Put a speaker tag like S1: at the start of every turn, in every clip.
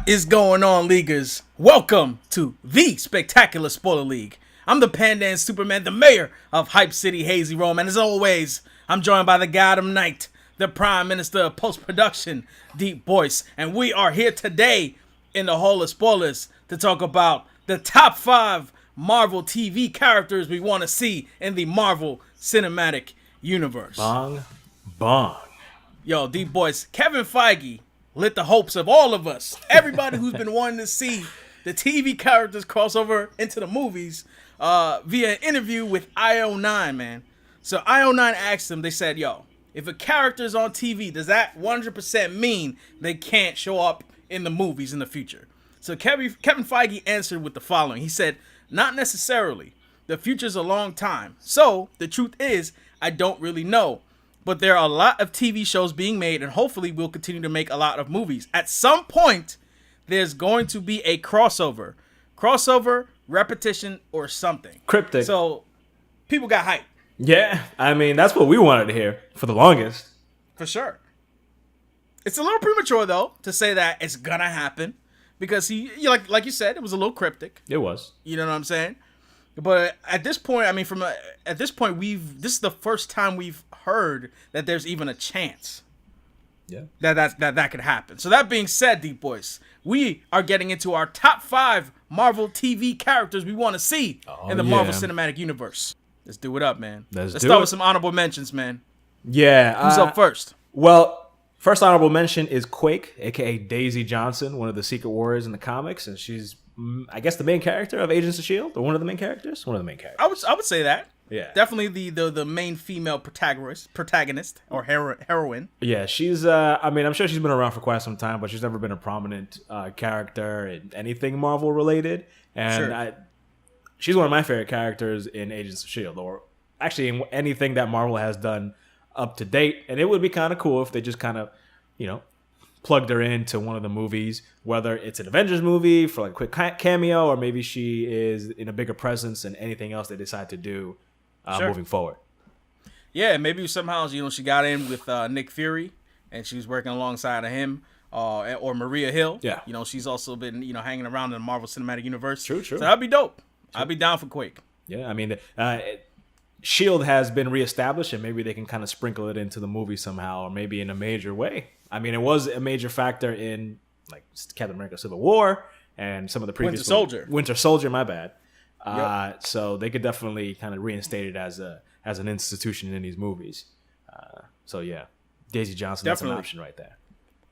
S1: What is going on, Leaguers? Welcome to the Spectacular Spoiler League. I'm the Pandan Superman, the mayor of Hype City, HazyRome, and as always, I'm joined by the God of Night, the Prime Minister of Post-Production, DeepBoyce, and we are here today in the Hall of Spoilers to talk about the top 5 Marvel TV characters we want to see in the Marvel Cinematic Universe.
S2: Bong, bong.
S1: Yo, DeepBoyce, Kevin Feige lit the hopes of all of us, everybody who's been wanting to see the TV characters cross over into the movies via an interview with IO9, man. So IO9 asked them, they said, yo, if a character's on TV, does that 100% mean they can't show up in the movies in the future? So Kevin Feige answered with the following. He said, not necessarily. The future's a long time. So the truth is, I don't really know. But there are a lot of TV shows being made, and hopefully we'll continue to make a lot of movies. At some point, there's going to be a crossover. Crossover, repetition, or something.
S2: Cryptic.
S1: So, people got hype.
S2: Yeah, I mean, that's what we wanted to hear for the longest.
S1: For sure. It's a little premature, though, to say that it's gonna happen. Because like you said, it was a little cryptic.
S2: It was.
S1: You know what I'm saying? But at this point, I mean, this is the first time we've heard that there's even a chance.
S2: Yeah.
S1: That could happen. So that being said, DeepBoyce, we are getting into our top 5 Marvel TV characters we want to see in the Marvel Cinematic Universe. Let's do it up, man. Let's start with some honorable mentions, man.
S2: Yeah.
S1: Who's up first?
S2: Well, first honorable mention is Quake, aka Daisy Johnson, one of the Secret Warriors in the comics, and she's, I guess, the main character of Agents of S.H.I.E.L.D., or one of the main characters? One of the main characters.
S1: I would say that.
S2: Yeah.
S1: Definitely the main female protagonist or heroine.
S2: Yeah, she's, I mean, I'm sure she's been around for quite some time, but she's never been a prominent character in anything Marvel related. And
S1: sure.
S2: She's one of my favorite characters in Agents of S.H.I.E.L.D., or actually in anything that Marvel has done up to date. And it would be kind of cool if they just kind of, plugged her into one of the movies, whether it's an Avengers movie for like a quick cameo, or maybe she is in a bigger presence in anything else they decide to do moving forward. Yeah,
S1: maybe somehow she got in with Nick Fury, and she was working alongside of him, or Maria Hill.
S2: Yeah,
S1: she's also been hanging around in the Marvel Cinematic Universe.
S2: True.
S1: So that'd be dope. I'd be down for Quake.
S2: Yeah, I mean, S.H.I.E.L.D. has been reestablished, and maybe they can kind of sprinkle it into the movie somehow, or maybe in a major way. I mean, it was a major factor in like Captain America: Civil War and some of the previous Winter Soldier. My bad. Yep. So they could definitely kind of reinstate it as an institution in these movies. So yeah, Daisy Johnson, definitely. That's an option right there.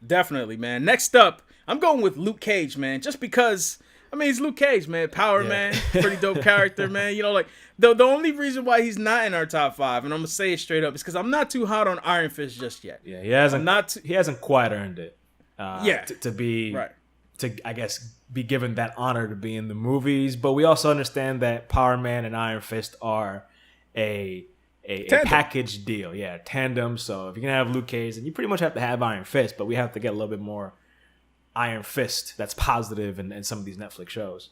S1: Definitely, man. Next up, I'm going with Luke Cage, man. Just because, I mean, he's Luke Cage, man. Power Man, pretty dope character, man. Like the only reason why he's not in our top 5, and I'm gonna say it straight up, is because I'm not too hot on Iron Fist just yet.
S2: Yeah, he hasn't quite earned it. To be
S1: right.
S2: To, I guess, be given that honor to be in the movies, but we also understand that Power Man and Iron Fist are a package deal, tandem. So if you're gonna have Luke Cage, then you pretty much have to have Iron Fist, but we have to get a little bit more Iron Fist that's positive in some of these Netflix shows.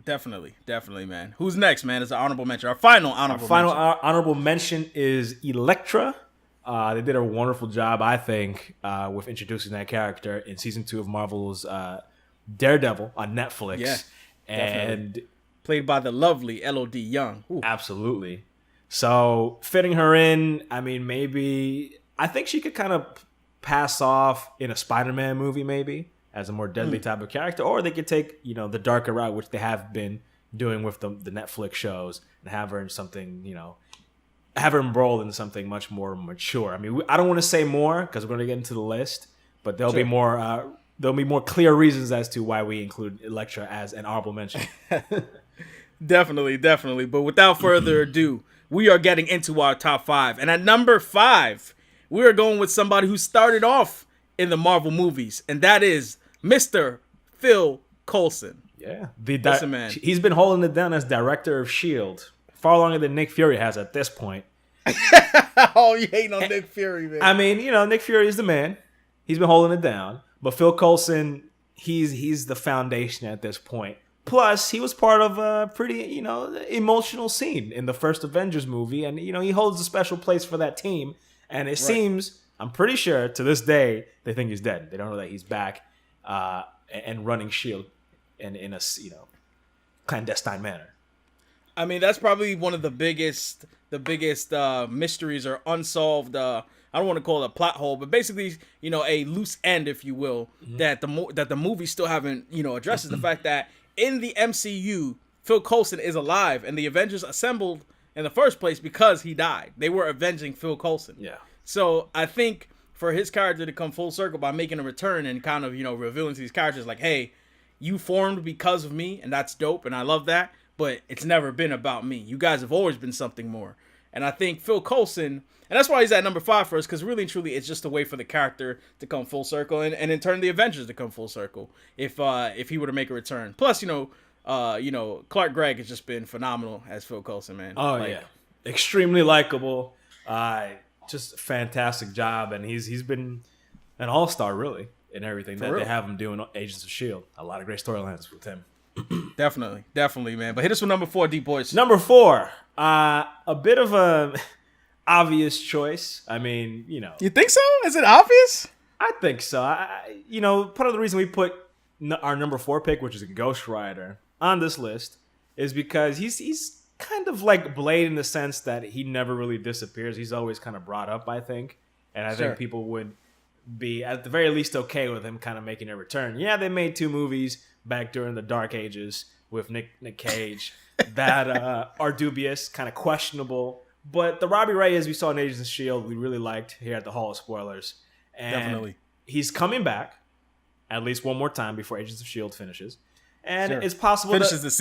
S2: Definitely,
S1: man. Who's next, man? It's an honorable mention. Our final
S2: honorable mention is Elektra. They did a wonderful job, I think, with introducing that character in season 2 of Marvel's Daredevil on Netflix.
S1: Yeah,
S2: and
S1: definitely. Played by the lovely Elodie Young. Ooh.
S2: Absolutely. So fitting her in, I mean, maybe I think she could kind of pass off in a Spider-Man movie, maybe, as a more deadly type of character, or they could take the darker route, which they have been doing with the Netflix shows, and have her in something, have her embroiled in something much more mature. I mean, I don't want to say more because we're going to get into the list, but there'll be more clear reasons as to why we include Elektra as an honorable mention.
S1: Definitely. But without further ado, we are getting into our top 5, and at number 5, we are going with somebody who started off in the Marvel movies, and that is Mr. Phil Coulson.
S2: Yeah. Listen, man. He's been holding it down as director of S.H.I.E.L.D. far longer than Nick Fury has at this point.
S1: Oh, you hating on Nick Fury, man.
S2: I mean, Nick Fury is the man. He's been holding it down. But Phil Coulson, he's the foundation at this point. Plus, he was part of a pretty, emotional scene in the first Avengers movie. And, he holds a special place for that team. And it seems, I'm pretty sure, to this day, they think he's dead. They don't know that he's back. and running Shield in a clandestine manner.
S1: I mean, that's probably one of the biggest mysteries or unsolved. I don't want to call it a plot hole, but basically, a loose end, if you will, that the movie still haven't, addresses the fact that in the MCU, Phil Coulson is alive, and the Avengers assembled in the first place because he died. They were avenging Phil Coulson.
S2: Yeah.
S1: So I think for his character to come full circle by making a return and kind of, revealing to these characters like, hey, you formed because of me, and that's dope, and I love that, but it's never been about me. You guys have always been something more. And I think Phil Coulson, and that's why he's at number 5 for us, because really and truly, it's just a way for the character to come full circle, and in turn, the Avengers to come full circle if he were to make a return. Plus, Clark Gregg has just been phenomenal as Phil Coulson, man.
S2: Oh, yeah. Extremely likable. Just a fantastic job, and he's been an all-star, really, in everything that they have him doing Agents of S.H.I.E.L.D. A lot of great storylines with him.
S1: Definitely, man. But hit us with number 4, DeepBoyce.
S2: Number 4, a bit of a obvious choice. I mean,
S1: You think so? Is it obvious?
S2: I think so. Part of the reason we put our number 4 pick, which is a Ghost Rider, on this list is because he's kind of like Blade in the sense that he never really disappears. He's always kind of brought up, I think. And I think people would be, at the very least, okay with him kind of making a return. Yeah, they made 2 movies back during the Dark Ages with Nick Cage that are dubious, kind of questionable. But the Robbie Reyes we saw in Agents of S.H.I.E.L.D. we really liked here at the Hall of Spoilers. And
S1: Definitely.
S2: He's coming back at least one more time before Agents of S.H.I.E.L.D. finishes. And
S1: Sure.
S2: it's possible
S1: Finishes the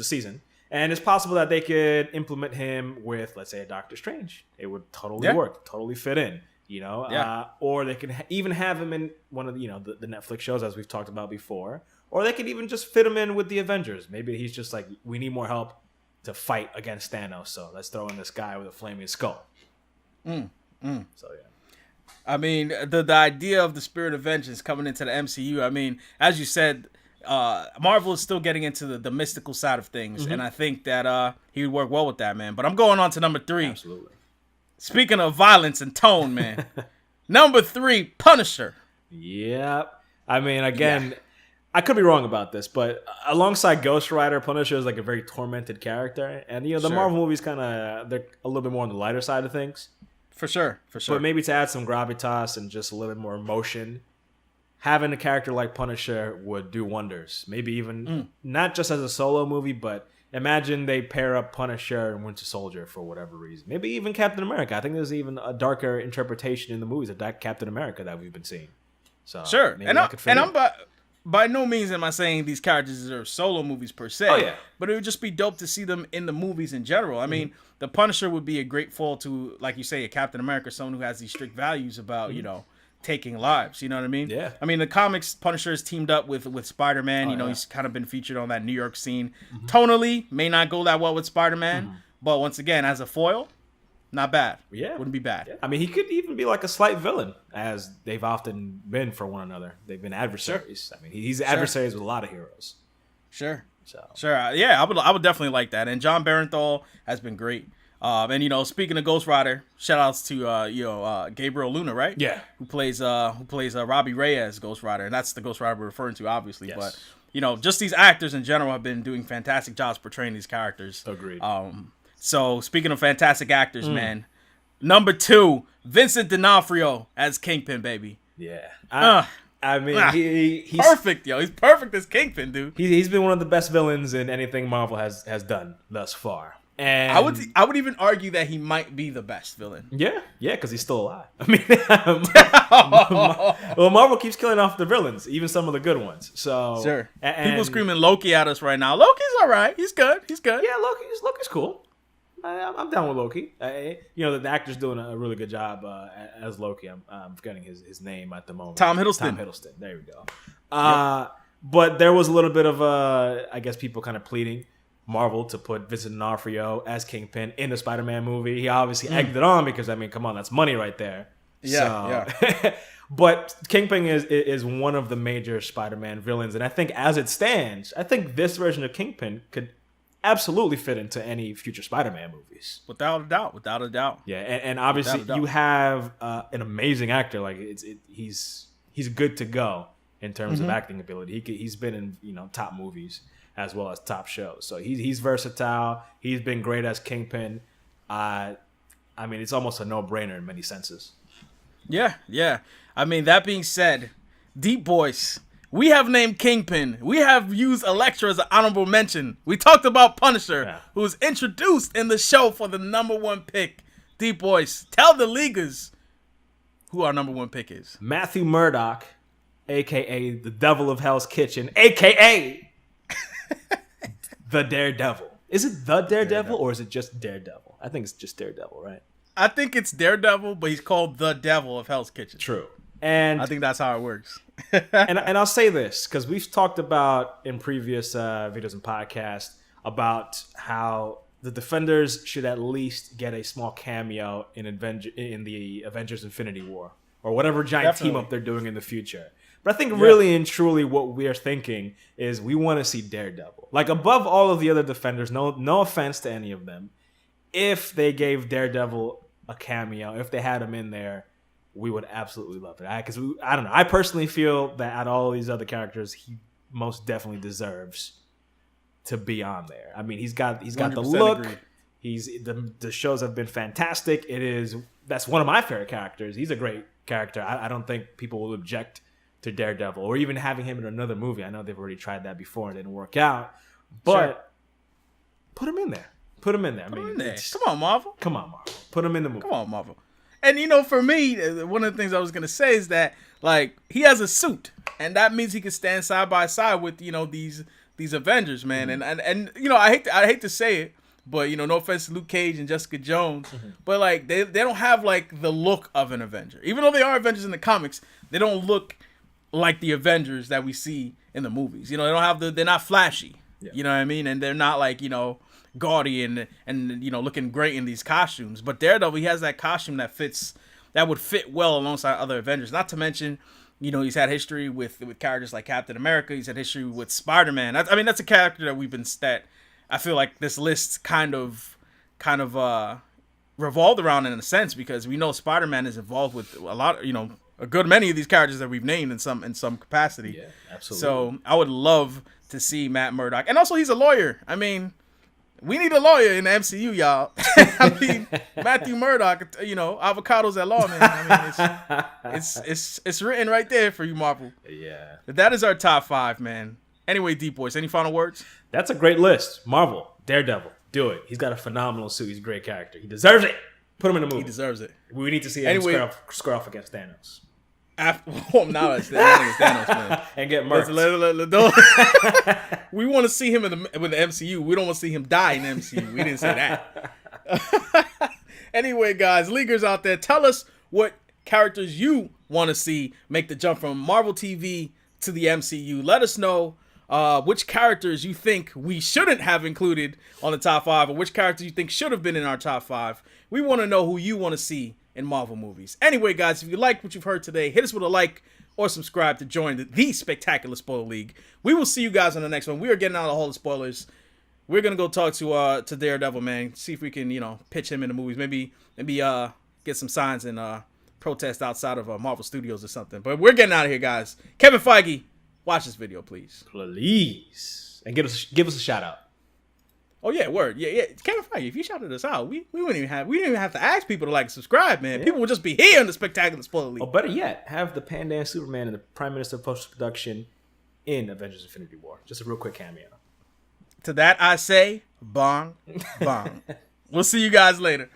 S1: season.
S2: And it's possible that they could implement him with, let's say, a Doctor Strange. It would totally work, totally fit in, or they can even have him in one of the, the Netflix shows, as we've talked about before. Or they could even just fit him in with the Avengers. Maybe he's just like, we need more help to fight against Thanos, so let's throw in this guy with a flaming skull. So, yeah.
S1: I mean, the idea of the Spirit of Vengeance coming into the MCU, I mean, as you said, Marvel is still getting into the mystical side of things, and I think that he would work well with that, man. But I'm going on to number 3.
S2: Absolutely.
S1: Speaking of violence and tone, man. Number 3, Punisher.
S2: Yep. I mean, again, I could be wrong about this, but alongside Ghost Rider, Punisher is like a very tormented character. And, the Marvel movies they're a little bit more on the lighter side of things.
S1: For sure.
S2: But maybe to add some gravitas and just a little bit more emotion, having a character like Punisher would do wonders. Maybe even not just as a solo movie, but imagine they pair up Punisher and Winter Soldier for whatever reason. Maybe even Captain America. I think there's even a darker interpretation in the movies of that Captain America that we've been seeing. So
S1: sure. And I'm by no means am I saying these characters are solo movies per se.
S2: Oh, yeah.
S1: But it would just be dope to see them in the movies in general. I mean, the Punisher would be a great fall to, like you say, a Captain America, someone who has these strict values about, taking lives. You know what I mean?
S2: Yeah.
S1: I mean, the comics, Punisher is teamed up with Spider-Man. He's kind of been featured on that New York scene. Tonally, may not go that well with Spider-Man. But once again, as a foil, not bad.
S2: Yeah.
S1: Wouldn't be bad.
S2: Yeah. I mean, he could even be like a slight villain, as they've often been for one another. They've been adversaries. I mean, he's adversaries with a lot of heroes.
S1: Sure.
S2: So.
S1: Sure. Yeah, I would definitely like that. And John Barenthal has been great. And speaking of Ghost Rider, shout outs to Gabriel Luna, right?
S2: Yeah.
S1: Who plays Robbie Reyes, Ghost Rider, and that's the Ghost Rider we're referring to, obviously.
S2: Yes.
S1: But just these actors in general have been doing fantastic jobs portraying these characters.
S2: Agreed.
S1: So speaking of fantastic actors, man, number 2, Vincent D'Onofrio as Kingpin, baby.
S2: Yeah. I mean, he's
S1: perfect, yo. He's perfect as Kingpin, dude.
S2: He's been one of the best villains in anything Marvel has done thus far. And
S1: I would even argue that he might be the best villain.
S2: Yeah, because he's still alive. I mean, well, Marvel keeps killing off the villains, even some of the good ones. So
S1: sure, people screaming Loki at us right now. Loki's all right. He's good.
S2: Yeah, Loki's cool. I'm down with Loki. The actor's doing a really good job as Loki. I'm forgetting his name at the moment.
S1: Tom Hiddleston.
S2: There we go. But there was a little bit of I guess people kind of pleading Marvel to put Vincent D'Onofrio as Kingpin in the Spider-Man movie. He obviously egged it on because, I mean, come on, that's money right there.
S1: Yeah.
S2: But Kingpin is one of the major Spider-Man villains, and I think as it stands, I think this version of Kingpin could absolutely fit into any future Spider-Man movies.
S1: Without a doubt.
S2: Yeah, and obviously you have an amazing actor. Like he's good to go. in terms of acting ability. He's been in, you know, top movies as well as top shows. So he's versatile. He's been great as Kingpin. I mean, it's almost a no-brainer in many senses.
S1: Yeah. I mean, that being said, DeepBoyce, we have named Kingpin. We have used Elektra as an honorable mention. We talked about Punisher, who was introduced in the show for the #1 pick. DeepBoyce, tell the leaguers who our #1 pick is.
S2: Matthew Murdock, a.k.a. the Devil of Hell's Kitchen, a.k.a. the Daredevil. Is it the Daredevil or is it just Daredevil? I think it's just Daredevil, right?
S1: I think it's Daredevil, but he's called the Devil of Hell's Kitchen.
S2: True. And
S1: I think that's how it works.
S2: and I'll say this, because we've talked about in previous videos and podcasts about how the Defenders should at least get a small cameo in the Avengers Infinity War, or whatever giant team up they're doing in the future. But I think really and truly what we're thinking is we want to see Daredevil. Like, above all of the other Defenders, no offense to any of them, if they gave Daredevil a cameo, if they had him in there, we would absolutely love it. Because I don't know. I personally feel that out of all these other characters, he most definitely deserves to be on there. I mean, he's got the look. Agree. The shows have been fantastic. That's one of my favorite characters. He's a great character. I don't think people will object to Daredevil or even having him in another movie. I know they've already tried that before and it didn't work out. But put him in there. Put him in there.
S1: Come on, Marvel.
S2: Put him in the movie.
S1: Come on, Marvel. And, you know, for me, one of the things I was going to say is that, like, he has a suit. And that means he can stand side by side with, you know, these Avengers, man. Mm-hmm. And you know, I hate to say it, but, you know, no offense to Luke Cage and Jessica Jones. Mm-hmm. But, like, they don't have, like, the look of an Avenger. Even though they are Avengers in the comics, they don't look like the Avengers that we see in the movies. You know, they're not flashy. Yeah. You know what I mean? And they're not, like, you know, gaudy and you know, looking great in these costumes. But Daredevil, he has that costume that would fit well alongside other Avengers. Not to mention, you know, he's had history with characters like Captain America. He's had history with Spider-Man. That's a character that I feel like this list kind of revolved around in a sense, because we know Spider-Man is involved with a lot, you know, a good many of these characters that we've named in some capacity.
S2: Yeah, absolutely.
S1: So I would love to see Matt Murdock, and also he's a lawyer. I mean, we need a lawyer in the MCU, y'all. I mean, Matthew Murdock, you know, avocados at law, man. I mean, it's written right there for you, Marvel.
S2: Yeah.
S1: That is our top 5, man. Anyway, DeepBoyce, any final words?
S2: That's a great list. Marvel, Daredevil, do it. He's got a phenomenal suit. He's a great character. He deserves it. Put him in the movie.
S1: He deserves it.
S2: We need to see him square off against Thanos.
S1: I'm not Thanos, man.
S2: And get murked.
S1: We want to see him with the MCU. We don't want to see him die in the MCU. We didn't say that. Anyway, guys, leaguers out there, tell us what characters you want to see make the jump from Marvel TV to the MCU. Let us know which characters you think we shouldn't have included on the top 5, or which characters you think should have been in our top 5. We want to know who you want to see in Marvel movies. Anyway, guys, if you like what you've heard today, hit us with a like or subscribe to join the Spectacular Spoiler League. We will see you guys on the next one. We are getting out of all the spoilers. We're gonna go talk to Daredevil, man. See if we can, you know, pitch him in the movies. Maybe get some signs and protest outside of Marvel Studios or something. But we're getting out of here, guys. Kevin Feige, watch this video, please.
S2: Please. And give us a shout out.
S1: Oh yeah, word. Yeah. Kevin Feige, if you shouted us out, we didn't even have to ask people to like and subscribe, man. Yeah. People would just be here in the Spectacular Spoiler League.
S2: Or better yet, have the Pandan Superman and the Prime Minister post-production in Avengers Infinity War. Just a real quick cameo.
S1: To that I say, bong, bong. We'll see you guys later.